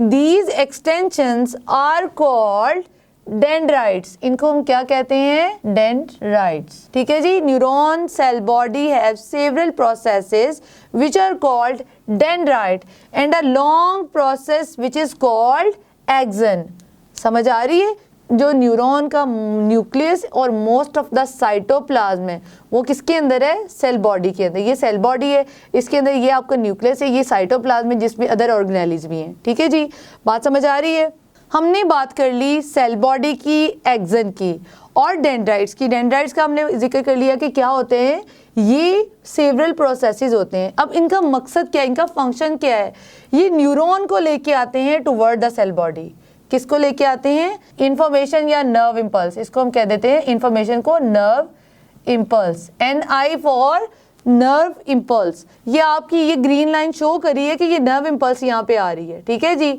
These extensions are called dendrites. इनको हम क्या कहते हैं? डेंड्राइट्स। ठीक है जी। Neuron cell body have several processes which are called dendrite and a long process which is called axon. समझ आ रही है? जो न्यूरॉन का न्यूक्लियस और मोस्ट ऑफ द साइटोप्लाज्म है वो किसके अंदर है? सेल बॉडी के अंदर। ये सेल बॉडी है, इसके अंदर ये आपका न्यूक्लियस है, ये साइटोप्लाज्म है जिसमें अदर ऑर्गेनेल्स भी हैं। ठीक है जी, बात समझ आ रही है? हमने बात कर ली सेल बॉडी की, एक्सन की और डेंड्राइट्स की। डेंड्राइट्स का हमने जिक्र कर लिया कि क्या होते हैं, ये सेवरल प्रोसेसेस होते हैं। अब इनका मकसद क्या है, इनका फंक्शन क्या है? ये न्यूरॉन को लेके आते हैं टुवर्ड द सेल बॉडी। किसको लेके आते हैं? इंफॉर्मेशन या नर्व इम्पल्स। इसको हम कह देते हैं इंफॉर्मेशन को nerve impulse. NI for nerve impulse. ये आपकी ये ग्रीन लाइन शो करी है कि ये नर्व इम्पल्स यहाँ पे आ रही है। ठीक है जी,